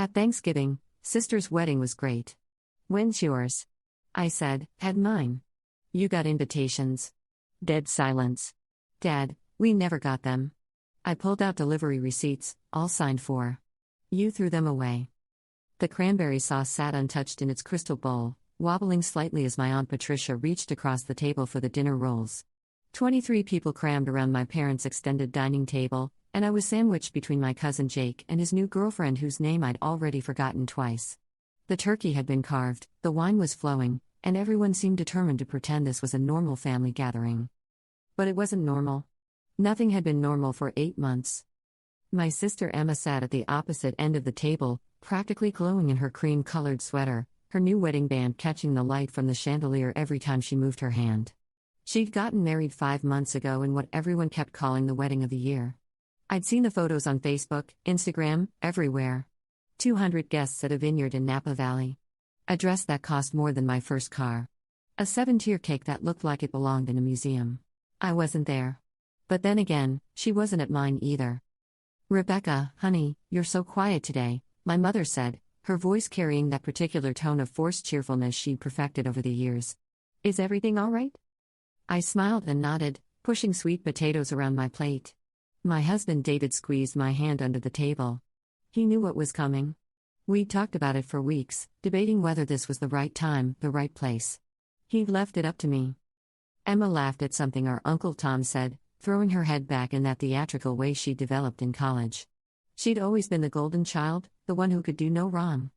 At Thanksgiving, sister's wedding was great. When's yours? I said, had mine. You got invitations. Dead silence. Dad, we never got them. I pulled out delivery receipts, all signed for. You threw them away. The cranberry sauce sat untouched in its crystal bowl, wobbling slightly as my Aunt Patricia reached across the table for the dinner rolls. 23 people crammed around my parents' extended dining table, and I was sandwiched between my cousin Jake and his new girlfriend whose name I'd already forgotten twice. The turkey had been carved, the wine was flowing, and everyone seemed determined to pretend this was a normal family gathering. But it wasn't normal. Nothing had been normal for 8 months. My sister Emma sat at the opposite end of the table, practically glowing in her cream-colored sweater, her new wedding band catching the light from the chandelier every time she moved her hand. She'd gotten married 5 months ago in what everyone kept calling the wedding of the year. I'd seen the photos on Facebook, Instagram, everywhere. 200 guests at a vineyard in Napa Valley. A dress that cost more than my first car. A 7-tier cake that looked like it belonged in a museum. I wasn't there. But then again, she wasn't at mine either. Rebecca, honey, you're so quiet today, my mother said, her voice carrying that particular tone of forced cheerfulness she'd perfected over the years. Is everything all right? I smiled and nodded, pushing sweet potatoes around my plate. My husband David squeezed my hand under the table. He knew what was coming. We'd talked about it for weeks, debating whether this was the right time, the right place. He'd left it up to me. Emma laughed at something our Uncle Tom said, throwing her head back in that theatrical way she'd developed in college. She'd always been the golden child, the one who could do no wrong.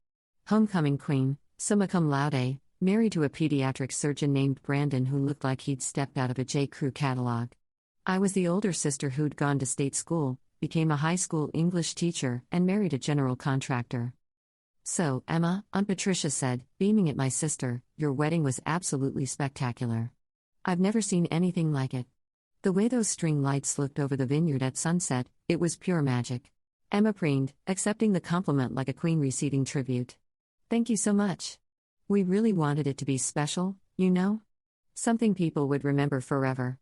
Homecoming queen, summa cum laude, married to a pediatric surgeon named Brandon who looked like he'd stepped out of a J. Crew catalog. I was the older sister who'd gone to state school, became a high school English teacher, and married a general contractor. So, Emma, Aunt Patricia said, beaming at my sister, your wedding was absolutely spectacular. I've never seen anything like it. The way those string lights looked over the vineyard at sunset, it was pure magic. Emma preened, accepting the compliment like a queen receiving tribute. Thank you so much. We really wanted it to be special, you know? Something people would remember forever.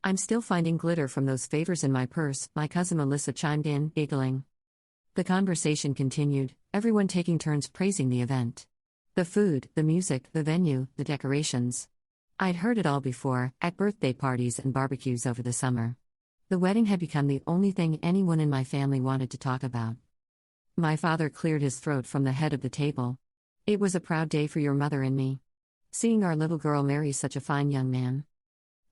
I'm still finding glitter from those favors in my purse, my cousin Melissa chimed in, giggling. The conversation continued, everyone taking turns praising the event. The food, the music, the venue, the decorations. I'd heard it all before, at birthday parties and barbecues over the summer. The wedding had become the only thing anyone in my family wanted to talk about. My father cleared his throat from the head of the table. It was a proud day for your mother and me. Seeing our little girl marry such a fine young man.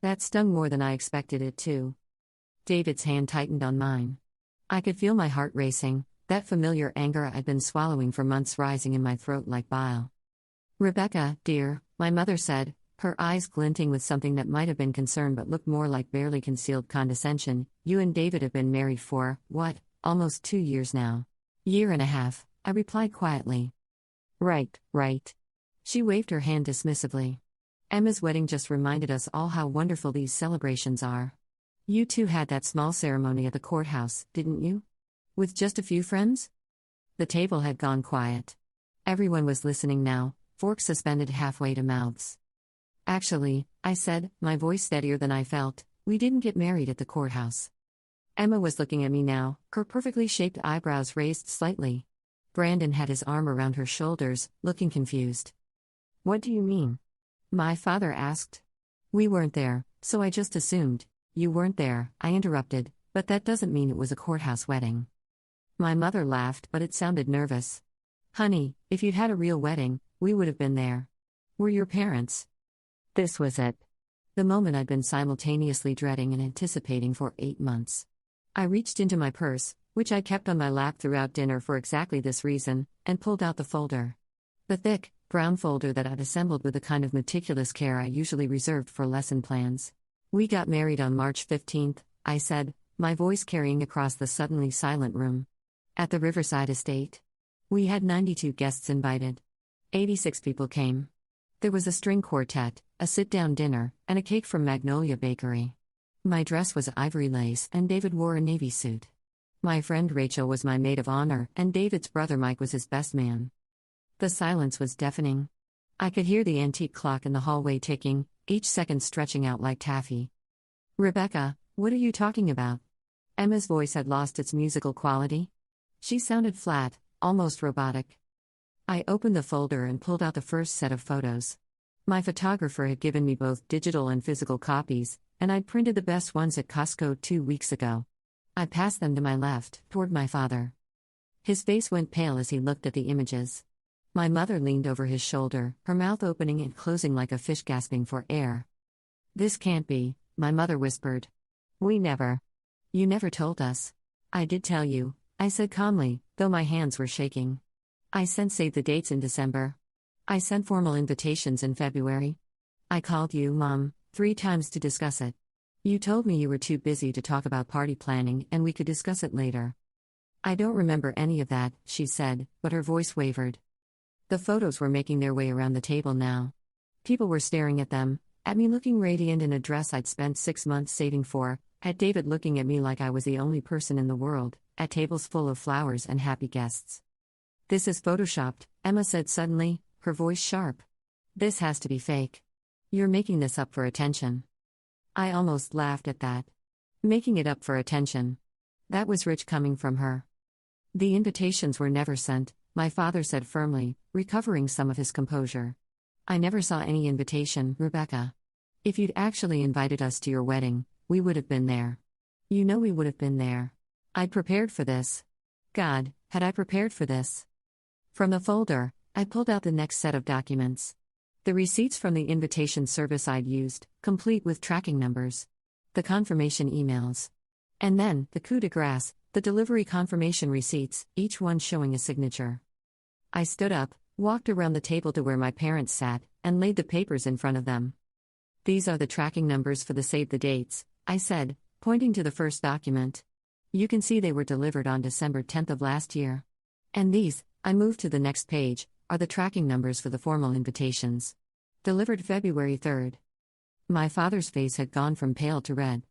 That stung more than I expected it to. David's hand tightened on mine. I could feel my heart racing, that familiar anger I'd been swallowing for months rising in my throat like bile. Rebecca, dear, my mother said, her eyes glinting with something that might have been concern but looked more like barely concealed condescension, you and David have been married for, what, almost 2 years now. Year and a half, I replied quietly. Right. She waved her hand dismissively. Emma's wedding just reminded us all how wonderful these celebrations are. You two had that small ceremony at the courthouse, didn't you? With just a few friends? The table had gone quiet. Everyone was listening now, forks suspended halfway to mouths. Actually, I said, my voice steadier than I felt, we didn't get married at the courthouse. Emma was looking at me now, her perfectly shaped eyebrows raised slightly. Brandon had his arm around her shoulders, looking confused. What do you mean? My father asked. We weren't there, so I just assumed. You weren't there, I interrupted, but that doesn't mean it was a courthouse wedding. My mother laughed, but it sounded nervous. Honey, if you'd had a real wedding, we would have been there. Were your parents? This was it. The moment I'd been simultaneously dreading and anticipating for 8 months. I reached into my purse, which I kept on my lap throughout dinner for exactly this reason, and pulled out the folder. The thick, brown folder that I'd assembled with the kind of meticulous care I usually reserved for lesson plans. We got married on March 15th, I said, my voice carrying across the suddenly silent room. At the Riverside estate. We had 92 guests invited. 86 people came. There was a string quartet, a sit-down dinner, and a cake from Magnolia Bakery. My dress was ivory lace and David wore a navy suit. My friend Rachel was my maid of honor and David's brother Mike was his best man. The silence was deafening. I could hear the antique clock in the hallway ticking, each second stretching out like taffy. Rebecca, what are you talking about? Emma's voice had lost its musical quality. She sounded flat, almost robotic. I opened the folder and pulled out the first set of photos. My photographer had given me both digital and physical copies, and I'd printed the best ones at Costco 2 weeks ago. I passed them to my left, toward my father. His face went pale as he looked at the images. My mother leaned over his shoulder, her mouth opening and closing like a fish gasping for air. "This can't be," my mother whispered. You never told us." "I did tell you," I said calmly, though my hands were shaking. "I sent save the dates in December. I sent formal invitations in February. I called you, Mom, 3 times to discuss it. You told me you were too busy to talk about party planning and we could discuss it later." "I don't remember any of that," she said, but her voice wavered. The photos were making their way around the table now. People were staring at them, at me looking radiant in a dress I'd spent 6 months saving for, at David looking at me like I was the only person in the world, at tables full of flowers and happy guests. "This is photoshopped," Emma said suddenly, her voice sharp. "This has to be fake. You're making this up for attention." I almost laughed at that. Making it up for attention. That was rich coming from her. "The invitations were never sent," my father said firmly, recovering some of his composure. "I never saw any invitation, Rebecca. If you'd actually invited us to your wedding, we would have been there. You know we would have been there. I'd prepared for this. God, had I prepared for this?" From the folder, I pulled out the next set of documents. The receipts from the invitation service I'd used, complete with tracking numbers. The confirmation emails. And then, the coup de grace, the delivery confirmation receipts, each one showing a signature. I stood up, walked around the table to where my parents sat, and laid the papers in front of them. "These are the tracking numbers for the save the dates," I said, pointing to the first document. "You can see they were delivered on December 10th of last year. And these," I moved to the next page, "are the tracking numbers for the formal invitations. Delivered February 3rd. My father's face had gone from pale to red.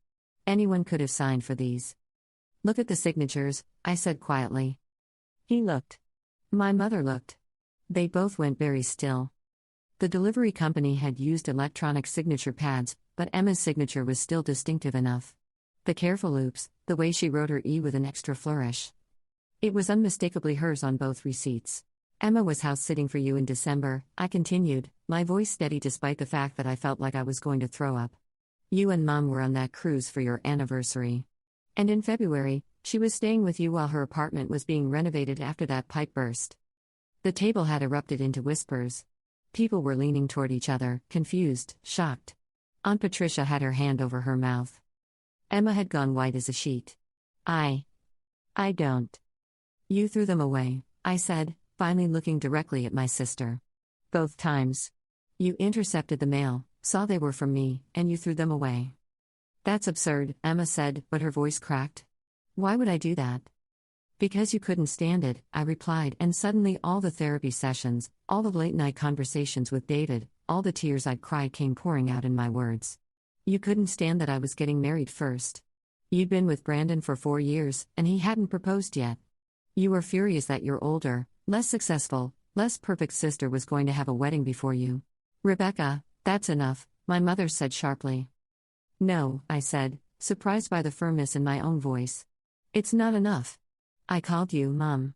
Anyone could have signed for these. "Look at the signatures," I said quietly. He looked. My mother looked. They both went very still. The delivery company had used electronic signature pads, but Emma's signature was still distinctive enough. The careful loops, the way she wrote her E with an extra flourish. It was unmistakably hers on both receipts. "Emma was house sitting for you in December," I continued, my voice steady despite the fact that I felt like I was going to throw up. "You and Mom were on that cruise for your anniversary. And in February, she was staying with you while her apartment was being renovated after that pipe burst." The table had erupted into whispers. People were leaning toward each other, confused, shocked. Aunt Patricia had her hand over her mouth. Emma had gone white as a sheet. I don't." "You threw them away," I said, finally looking directly at my sister. "Both times. You intercepted the mail, saw they were from me, and you threw them away." "That's absurd," Emma said, but her voice cracked. "Why would I do that?" "Because you couldn't stand it," I replied, and suddenly all the therapy sessions, all the late-night conversations with David, all the tears I'd cried came pouring out in my words. "You couldn't stand that I was getting married first. You'd been with Brandon for 4 years, and he hadn't proposed yet. You were furious that your older, less successful, less perfect sister was going to have a wedding before you." "Rebecca, that's enough," my mother said sharply. "No," I said, surprised by the firmness in my own voice. "It's not enough. I called you, Mom.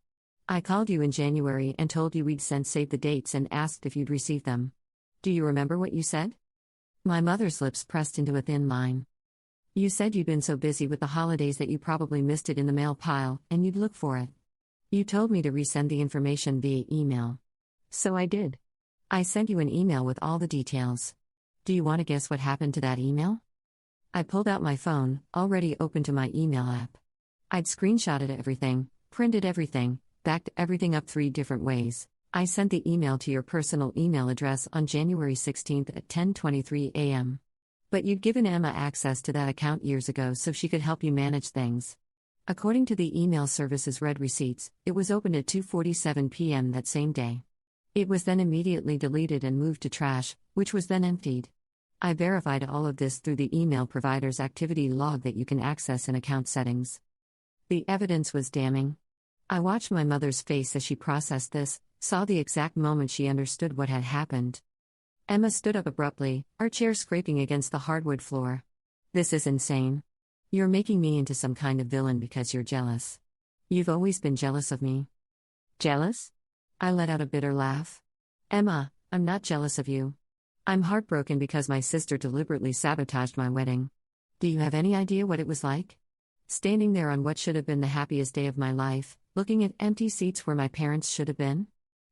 I called you in January and told you we'd sent save the dates and asked if you'd received them. Do you remember what you said?" My mother's lips pressed into a thin line. "You said you'd been so busy with the holidays that you probably missed it in the mail pile, and you'd look for it. You told me to resend the information via email. So I did. I sent you an email with all the details. Do you want to guess what happened to that email?" I pulled out my phone, already open to my email app. I'd screenshotted everything, printed everything, backed everything up 3 different ways. I sent the email to your personal email address on January 16th at 10:23 a.m. But you'd given Emma access to that account years ago so she could help you manage things. According to the email service's read receipts, it was opened at 2:47 p.m. that same day. It was then immediately deleted and moved to trash, which was then emptied. I verified all of this through the email provider's activity log that you can access in account settings. The evidence was damning. I watched my mother's face as she processed this, saw the exact moment she understood what had happened. Emma stood up abruptly, our chair scraping against the hardwood floor. "This is insane. You're making me into some kind of villain because you're jealous. You've always been jealous of me." Jealous? I let out a bitter laugh. Emma, I'm not jealous of you. I'm heartbroken because my sister deliberately sabotaged my wedding. Do you have any idea what it was like? Standing there on what should have been the happiest day of my life, looking at empty seats where my parents should have been?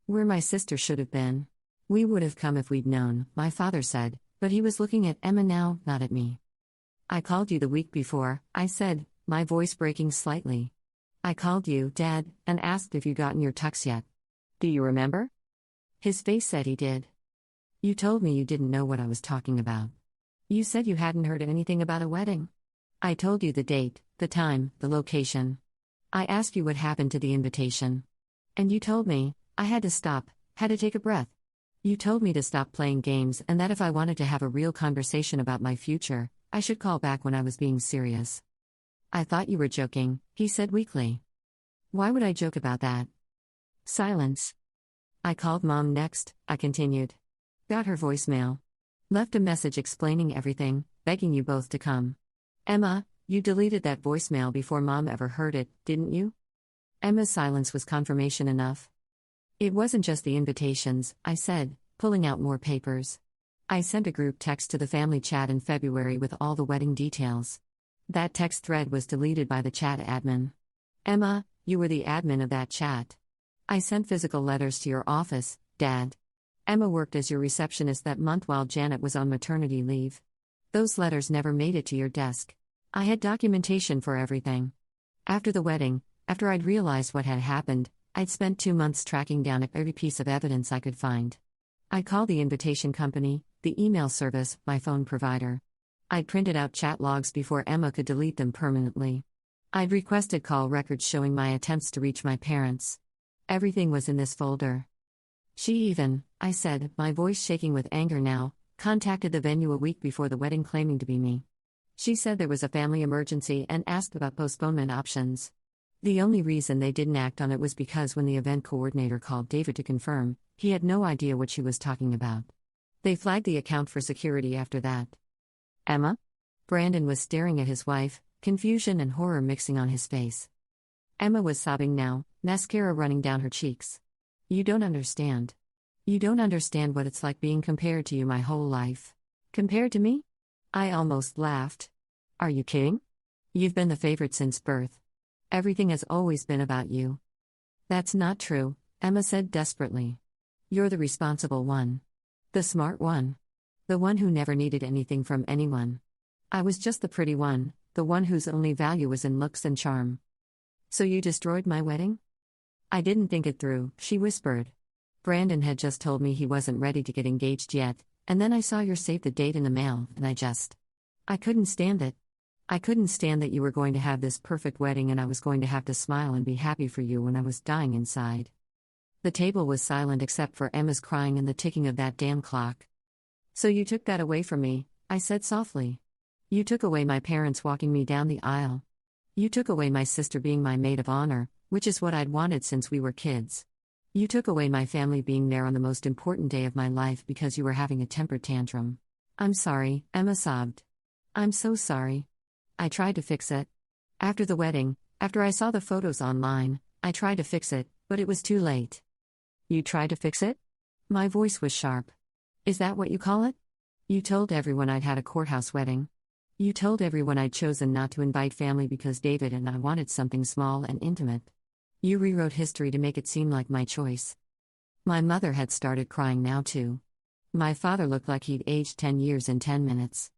Where my sister should have been. We would have come if we'd known, my father said, but he was looking at Emma now, not at me. I called you the week before, I said, my voice breaking slightly. I called you, Dad, and asked if you'd gotten your tux yet. Do you remember? His face said he did. You told me you didn't know what I was talking about. You said you hadn't heard anything about a wedding. I told you the date, the time, the location. I asked you what happened to the invitation. And you told me, I had to stop, had to take a breath. You told me to stop playing games and that if I wanted to have a real conversation about my future, I should call back when I was being serious. I thought you were joking, he said weakly. Why would I joke about that? Silence. I called Mom next, I continued. Got her voicemail. Left a message explaining everything, begging you both to come. Emma, you deleted that voicemail before Mom ever heard it, didn't you? Emma's silence was confirmation enough. It wasn't just the invitations, I said, pulling out more papers. I sent a group text to the family chat in February with all the wedding details. That text thread was deleted by the chat admin. Emma, you were the admin of that chat. I sent physical letters to your office, Dad. Emma worked as your receptionist that month while Janet was on maternity leave. Those letters never made it to your desk. I had documentation for everything. After the wedding, after I'd realized what had happened, I'd spent 2 months tracking down every piece of evidence I could find. I called the invitation company, the email service, my phone provider. I'd printed out chat logs before Emma could delete them permanently. I'd requested call records showing my attempts to reach my parents. Everything was in this folder. She even, I said, my voice shaking with anger now, contacted the venue a week before the wedding claiming to be me. She said there was a family emergency and asked about postponement options. The only reason they didn't act on it was because when the event coordinator called David to confirm, he had no idea what she was talking about. They flagged the account for security after that. Emma? Brandon was staring at his wife, confusion and horror mixing on his face. Emma was sobbing now, mascara running down her cheeks. You don't understand. You don't understand what it's like being compared to you my whole life. Compared to me? I almost laughed. Are you kidding? You've been the favorite since birth. Everything has always been about you. That's not true, Emma said desperately. You're the responsible one. The smart one. The one who never needed anything from anyone. I was just the pretty one, the one whose only value was in looks and charm. So you destroyed my wedding? I didn't think it through, she whispered. Brandon had just told me he wasn't ready to get engaged yet, and then I saw your save the date in the mail, and I couldn't stand it. I couldn't stand that you were going to have this perfect wedding and I was going to have to smile and be happy for you when I was dying inside. The table was silent except for Emma's crying and the ticking of that damn clock. So you took that away from me, I said softly. You took away my parents walking me down the aisle. You took away my sister being my maid of honor, which is what I'd wanted since we were kids. You took away my family being there on the most important day of my life because you were having a temper tantrum. I'm sorry, Emma sobbed. I'm so sorry. I tried to fix it. After the wedding, after I saw the photos online, I tried to fix it, but it was too late. You tried to fix it? My voice was sharp. Is that what you call it? You told everyone I'd had a courthouse wedding. You told everyone I'd chosen not to invite family because David and I wanted something small and intimate. You rewrote history to make it seem like my choice. My mother had started crying now too. My father looked like he'd aged 10 years in 10 minutes.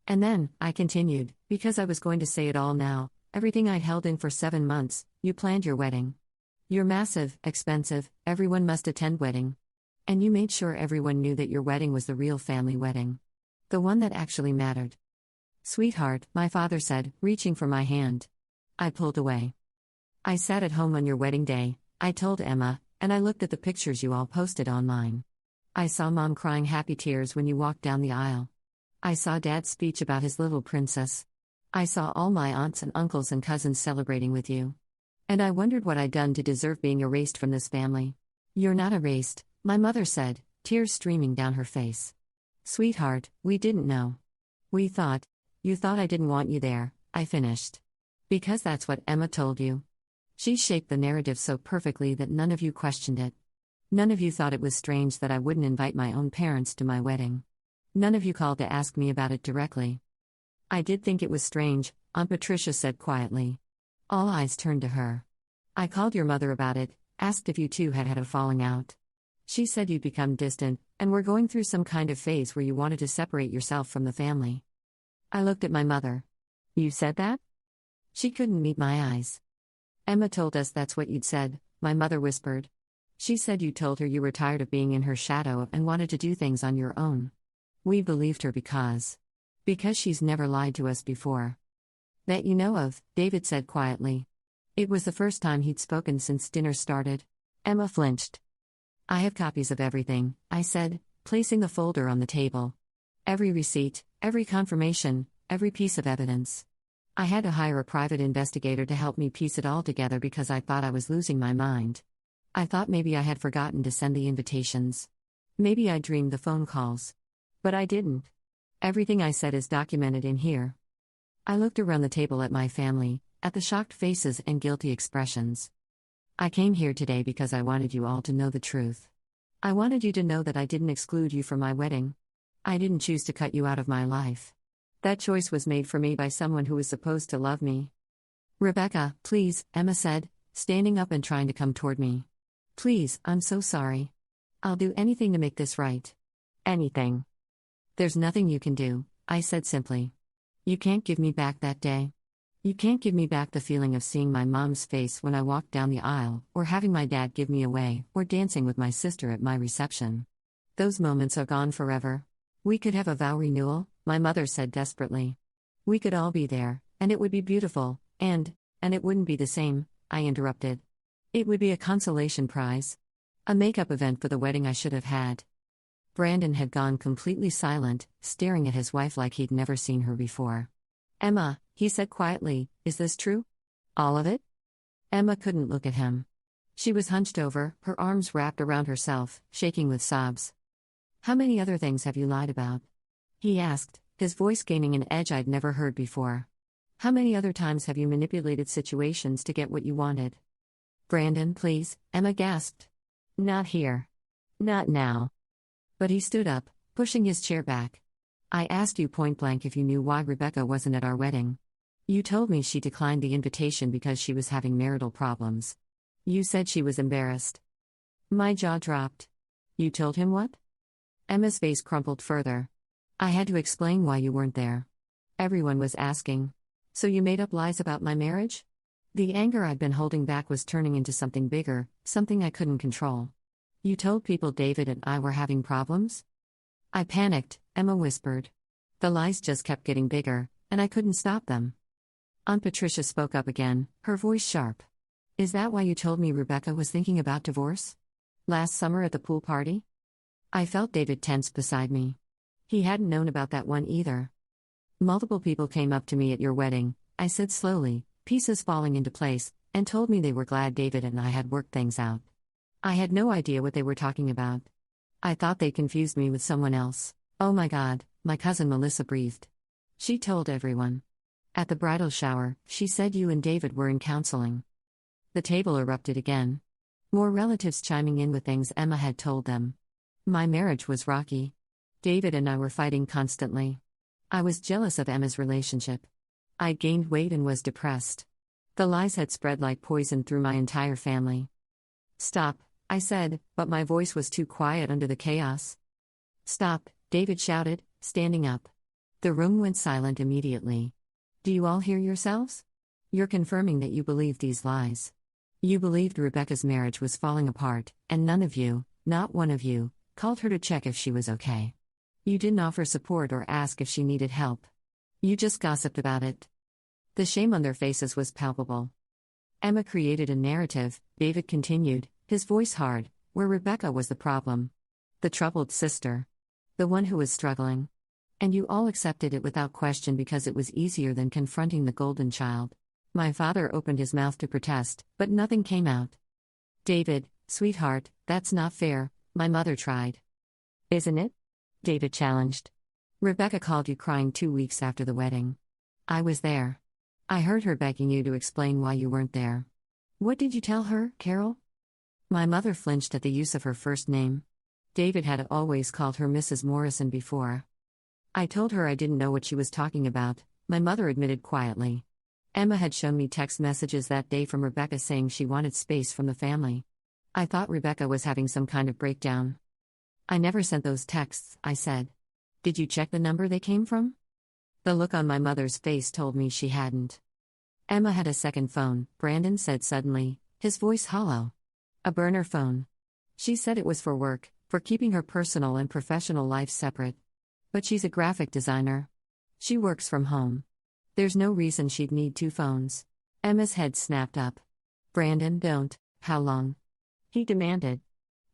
And then, I continued, because I was going to say it all now, everything I'd held in for 7 months, you planned your wedding. Your massive, expensive, everyone must attend wedding. And you made sure everyone knew that your wedding was the real family wedding. The one that actually mattered. Sweetheart, my father said, reaching for my hand. I pulled away. I sat at home on your wedding day, I told Emma, and I looked at the pictures you all posted online. I saw Mom crying happy tears when you walked down the aisle. I saw Dad's speech about his little princess. I saw all my aunts and uncles and cousins celebrating with you. And I wondered what I'd done to deserve being erased from this family. You're not erased, my mother said, tears streaming down her face. Sweetheart, we didn't know. We thought. You thought I didn't want you there, I finished. Because that's what Emma told you. She shaped the narrative so perfectly that none of you questioned it. None of you thought it was strange that I wouldn't invite my own parents to my wedding. None of you called to ask me about it directly. I did think it was strange, Aunt Patricia said quietly. All eyes turned to her. I called your mother about it, asked if you two had had a falling out. She said you'd become distant, and were going through some kind of phase where you wanted to separate yourself from the family. I looked at my mother. You said that? She couldn't meet my eyes. Emma told us that's what you'd said, my mother whispered. She said you told her you were tired of being in her shadow and wanted to do things on your own. We believed her because she's never lied to us before. That you know of, David said quietly. It was the first time he'd spoken since dinner started. Emma flinched. I have copies of everything, I said, placing the folder on the table. Every receipt, every confirmation, every piece of evidence. I had to hire a private investigator to help me piece it all together because I thought I was losing my mind. I thought maybe I had forgotten to send the invitations. Maybe I dreamed the phone calls. But I didn't. Everything I said is documented in here. I looked around the table at my family, at the shocked faces and guilty expressions. I came here today because I wanted you all to know the truth. I wanted you to know that I didn't exclude you from my wedding. I didn't choose to cut you out of my life. That choice was made for me by someone who was supposed to love me. Rebecca, please, Emma said, standing up and trying to come toward me. Please, I'm so sorry. I'll do anything to make this right. Anything. There's nothing you can do, I said simply. You can't give me back that day. You can't give me back the feeling of seeing my mom's face when I walked down the aisle, or having my dad give me away, or dancing with my sister at my reception. Those moments are gone forever. We could have a vow renewal, my mother said desperately. We could all be there, and it would be beautiful, and it wouldn't be the same, I interrupted. It would be a consolation prize. A makeup event for the wedding I should have had. Brandon had gone completely silent, staring at his wife like he'd never seen her before. Emma, he said quietly, is this true? All of it? Emma couldn't look at him. She was hunched over, her arms wrapped around herself, shaking with sobs. How many other things have you lied about? He asked, his voice gaining an edge I'd never heard before. How many other times have you manipulated situations to get what you wanted? Brandon, please, Emma gasped. Not here. Not now. But he stood up, pushing his chair back. I asked you point blank if you knew why Rebecca wasn't at our wedding. You told me she declined the invitation because she was having marital problems. You said she was embarrassed. My jaw dropped. You told him what? Emma's face crumpled further. I had to explain why you weren't there. Everyone was asking. So you made up lies about my marriage? The anger I'd been holding back was turning into something bigger, something I couldn't control. You told people David and I were having problems? I panicked, Emma whispered. The lies just kept getting bigger, and I couldn't stop them. Aunt Patricia spoke up again, her voice sharp. Is that why you told me Rebecca was thinking about divorce? Last summer at the pool party? I felt David tense beside me. He hadn't known about that one either. Multiple people came up to me at your wedding, I said slowly, pieces falling into place, and told me they were glad David and I had worked things out. I had no idea what they were talking about. I thought they confused me with someone else. Oh my God, my cousin Melissa breathed. She told everyone. At the bridal shower, she said you and David were in counseling. The table erupted again. More relatives chiming in with things Emma had told them. My marriage was rocky. David and I were fighting constantly. I was jealous of Emma's relationship. I'd gained weight and was depressed. The lies had spread like poison through my entire family. Stop, I said, but my voice was too quiet under the chaos. Stop, David shouted, standing up. The room went silent immediately. Do you all hear yourselves? You're confirming that you believed these lies. You believed Rebecca's marriage was falling apart, and none of you, not one of you, called her to check if she was okay. You didn't offer support or ask if she needed help. You just gossiped about it. The shame on their faces was palpable. Emma created a narrative, David continued, his voice hard, where Rebecca was the problem. The troubled sister. The one who was struggling. And you all accepted it without question because it was easier than confronting the golden child. My father opened his mouth to protest, but nothing came out. David, sweetheart, that's not fair, my mother tried. Isn't it? David challenged. Rebecca called you crying 2 weeks after the wedding. I was there. I heard her begging you to explain why you weren't there. What did you tell her, Carol? My mother flinched at the use of her first name. David had always called her Mrs. Morrison before. I told her I didn't know what she was talking about, my mother admitted quietly. Emma had shown me text messages that day from Rebecca saying she wanted space from the family. I thought Rebecca was having some kind of breakdown. I never sent those texts, I said. Did you check the number they came from? The look on my mother's face told me she hadn't. Emma had a second phone, Brandon said suddenly, his voice hollow. A burner phone. She said it was for work, for keeping her personal and professional life separate. But she's a graphic designer. She works from home. There's no reason she'd need two phones. Emma's head snapped up. Brandon, don't. How long? He demanded.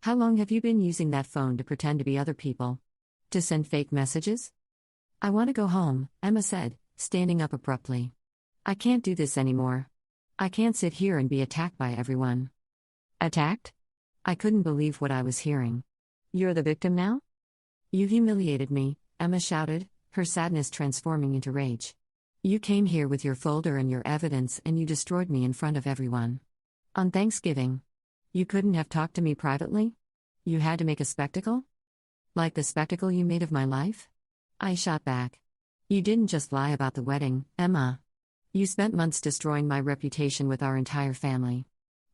How long have you been using that phone to pretend to be other people? To send fake messages? I want to go home, Emma said, standing up abruptly. I can't do this anymore. I can't sit here and be attacked by everyone. Attacked? I couldn't believe what I was hearing. You're the victim now? You humiliated me, Emma shouted, her sadness transforming into rage. You came here with your folder and your evidence and you destroyed me in front of everyone. On Thanksgiving. You couldn't have talked to me privately? You had to make a spectacle? Like the spectacle you made of my life? I shot back. You didn't just lie about the wedding, Emma. You spent months destroying my reputation with our entire family.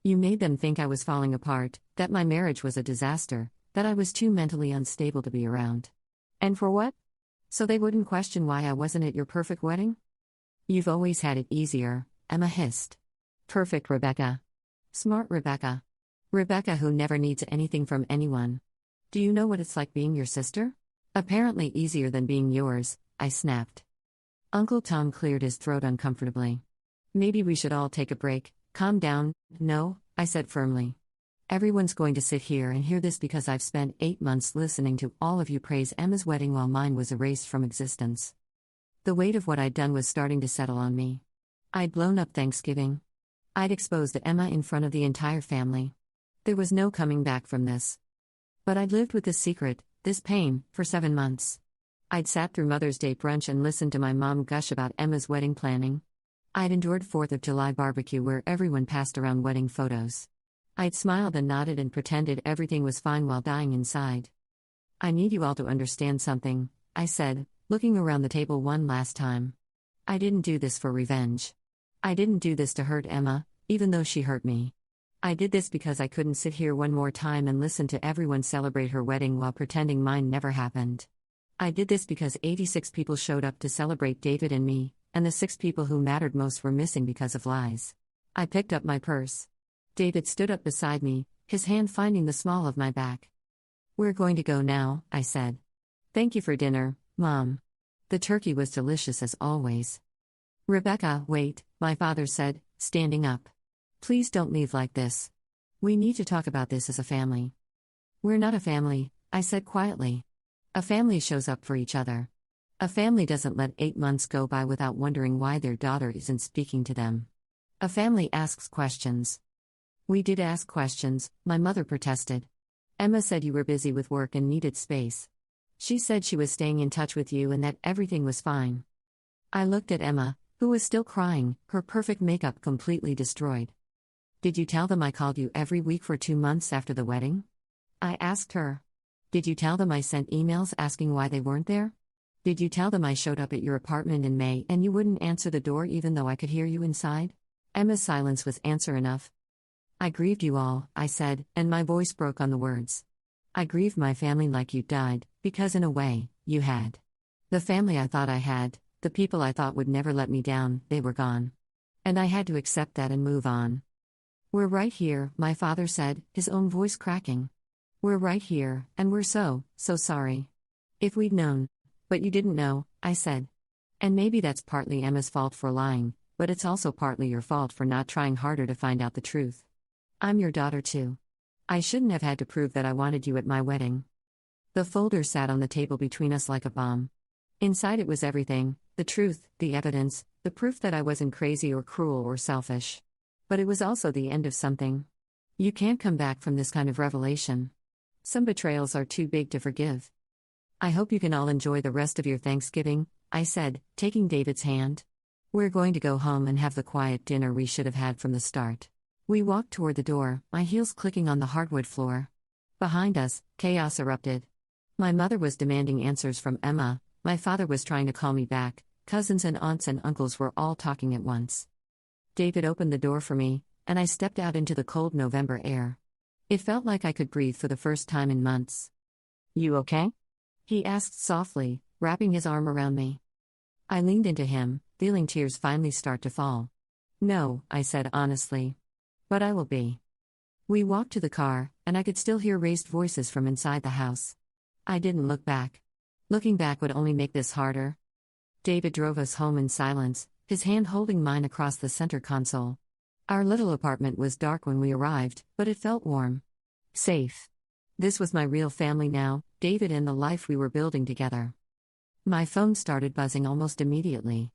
You made them think I was falling apart, that my marriage was a disaster, that I was too mentally unstable to be around. And for what? So they wouldn't question why I wasn't at your perfect wedding? You've always had it easier, Emma hissed. Perfect Rebecca. Smart Rebecca. Rebecca who never needs anything from anyone. Do you know what it's like being your sister? Apparently easier than being yours, I snapped. Uncle Tom cleared his throat uncomfortably. Maybe we should all take a break, calm down. No, I said firmly. Everyone's going to sit here and hear this because I've spent 8 months listening to all of you praise Emma's wedding while mine was erased from existence. The weight of what I'd done was starting to settle on me. I'd blown up Thanksgiving. I'd exposed Emma in front of the entire family. There was no coming back from this. But I'd lived with this secret, this pain, for 7 months. I'd sat through Mother's Day brunch and listened to my mom gush about Emma's wedding planning. I'd endured 4th of July barbecue where everyone passed around wedding photos. I'd smiled and nodded and pretended everything was fine while dying inside. I need you all to understand something, I said, looking around the table one last time. I didn't do this for revenge. I didn't do this to hurt Emma, even though she hurt me. I did this because I couldn't sit here one more time and listen to everyone celebrate her wedding while pretending mine never happened. I did this because 86 people showed up to celebrate David and me, and the 6 people who mattered most were missing because of lies. I picked up my purse. David stood up beside me, his hand finding the small of my back. We're going to go now, I said. Thank you for dinner, Mom. The turkey was delicious as always. Rebecca, wait, my father said, standing up. Please don't leave like this. We need to talk about this as a family. We're not a family, I said quietly. A family shows up for each other. A family doesn't let 8 months go by without wondering why their daughter isn't speaking to them. A family asks questions. We did ask questions, my mother protested. Emma said you were busy with work and needed space. She said she was staying in touch with you and that everything was fine. I looked at Emma, who was still crying, her perfect makeup completely destroyed. Did you tell them I called you every week for 2 months after the wedding? I asked her. Did you tell them I sent emails asking why they weren't there? Did you tell them I showed up at your apartment in May and you wouldn't answer the door even though I could hear you inside? Emma's silence was answer enough. I grieved you all, I said, and my voice broke on the words. I grieved my family like you died, because in a way, you had. The family I thought I had, the people I thought would never let me down, they were gone. And I had to accept that and move on. We're right here, my father said, his own voice cracking. We're right here, and we're so sorry. If we'd known. But you didn't know, I said. And maybe that's partly Emma's fault for lying, but it's also partly your fault for not trying harder to find out the truth. I'm your daughter too. I shouldn't have had to prove that I wanted you at my wedding. The folder sat on the table between us like a bomb. Inside it was everything, the truth, the evidence, the proof that I wasn't crazy or cruel or selfish. But it was also the end of something. You can't come back from this kind of revelation. Some betrayals are too big to forgive. I hope you can all enjoy the rest of your Thanksgiving, I said, taking David's hand. We're going to go home and have the quiet dinner we should have had from the start. We walked toward the door, my heels clicking on the hardwood floor. Behind us, chaos erupted. My mother was demanding answers from Emma, my father was trying to call me back, cousins and aunts and uncles were all talking at once. David opened the door for me, and I stepped out into the cold November air. It felt like I could breathe for the first time in months. "You okay?" he asked softly, wrapping his arm around me. I leaned into him, feeling tears finally start to fall. "No," I said honestly. "But I will be." We walked to the car, and I could still hear raised voices from inside the house. I didn't look back. Looking back would only make this harder. David drove us home in silence, his hand holding mine across the center console. Our little apartment was dark when we arrived, but it felt warm. Safe. This was my real family now, David and the life we were building together. My phone started buzzing almost immediately.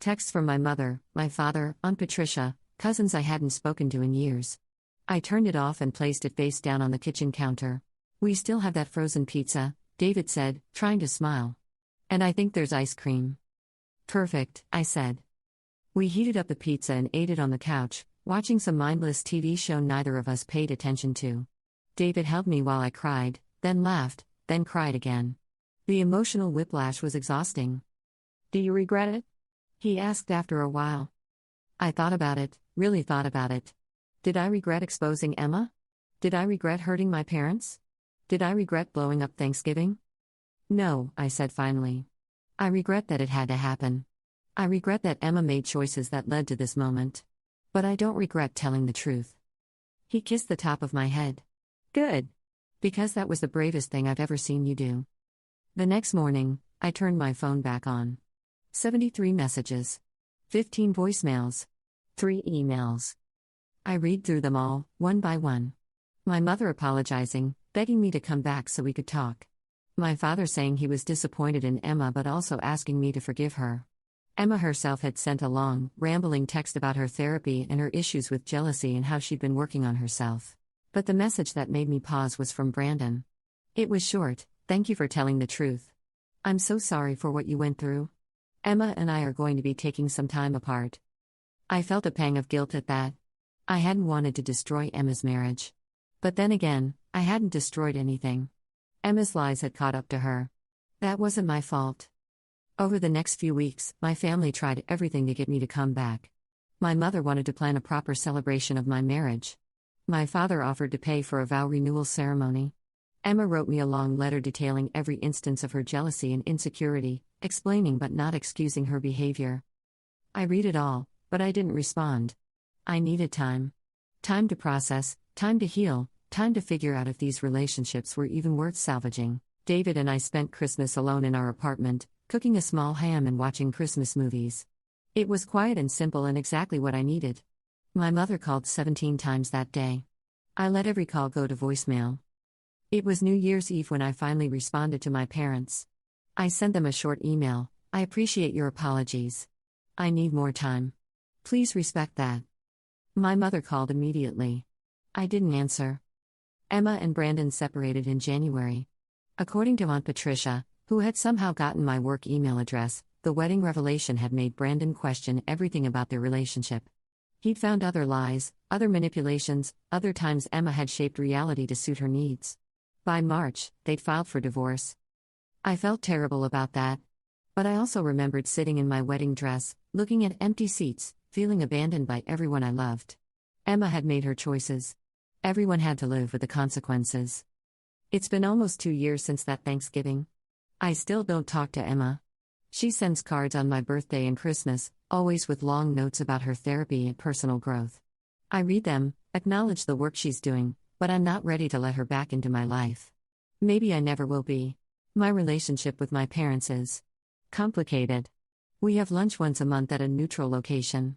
Texts from my mother, my father, Aunt Patricia, cousins I hadn't spoken to in years. I turned it off and placed it face down on the kitchen counter. "We still have that frozen pizza," David said, trying to smile. "And I think there's ice cream." "Perfect," I said. We heated up the pizza and ate it on the couch, watching some mindless TV show neither of us paid attention to. David held me while I cried, then laughed, then cried again. The emotional whiplash was exhausting. "Do you regret it?" he asked after a while. I thought about it, really thought about it. Did I regret exposing Emma? Did I regret hurting my parents? Did I regret blowing up Thanksgiving? "No," I said finally. "I regret that it had to happen. I regret that Emma made choices that led to this moment. But I don't regret telling the truth." He kissed the top of my head. "Good. Because that was the bravest thing I've ever seen you do." The next morning, I turned my phone back on. 73 messages. 15 voicemails. 3 emails. I read through them all, one by one. My mother apologizing, begging me to come back so we could talk. My father saying he was disappointed in Emma but also asking me to forgive her. Emma herself had sent a long, rambling text about her therapy and her issues with jealousy and how she'd been working on herself. But the message that made me pause was from Brandon. It was short: "Thank you for telling the truth. I'm so sorry for what you went through. Emma and I are going to be taking some time apart." I felt a pang of guilt at that. I hadn't wanted to destroy Emma's marriage. But then again, I hadn't destroyed anything. Emma's lies had caught up to her. That wasn't my fault. Over the next few weeks, my family tried everything to get me to come back. My mother wanted to plan a proper celebration of my marriage. My father offered to pay for a vow renewal ceremony. Emma wrote me a long letter detailing every instance of her jealousy and insecurity, explaining but not excusing her behavior. I read it all, but I didn't respond. I needed time. Time to process, time to heal, time to figure out if these relationships were even worth salvaging. David and I spent Christmas alone in our apartment, cooking a small ham and watching Christmas movies. It was quiet and simple and exactly what I needed. My mother called 17 times that day. I let every call go to voicemail. It was New Year's Eve when I finally responded to my parents. I sent them a short email: "I appreciate your apologies. I need more time. Please respect that." My mother called immediately. I didn't answer. Emma and Brandon separated in January. According to Aunt Patricia, who had somehow gotten my work email address, the wedding revelation had made Brandon question everything about their relationship. He'd found other lies, other manipulations, other times Emma had shaped reality to suit her needs. By March, they'd filed for divorce. I felt terrible about that. But I also remembered sitting in my wedding dress, looking at empty seats, feeling abandoned by everyone I loved. Emma had made her choices. Everyone had to live with the consequences. It's been almost 2 years since that Thanksgiving. I still don't talk to Emma. She sends cards on my birthday and Christmas, always with long notes about her therapy and personal growth. I read them, acknowledge the work she's doing, but I'm not ready to let her back into my life. Maybe I never will be. My relationship with my parents is complicated. We have lunch once a month at a neutral location.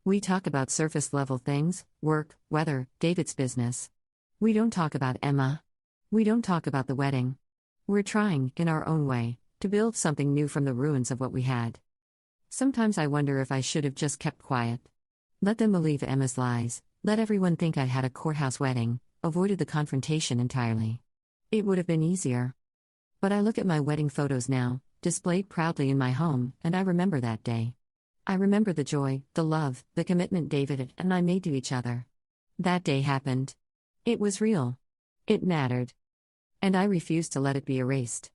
We talk about surface-level things: work, weather, David's business. We don't talk about Emma. We don't talk about the wedding. We're trying, in our own way, to build something new from the ruins of what we had. Sometimes I wonder if I should have just kept quiet. Let them believe Emma's lies, let everyone think I had a courthouse wedding, avoided the confrontation entirely. It would have been easier. But I look at my wedding photos now, displayed proudly in my home, and I remember that day. I remember the joy, the love, the commitment David and I made to each other. That day happened. It was real. It mattered. And I refused to let it be erased.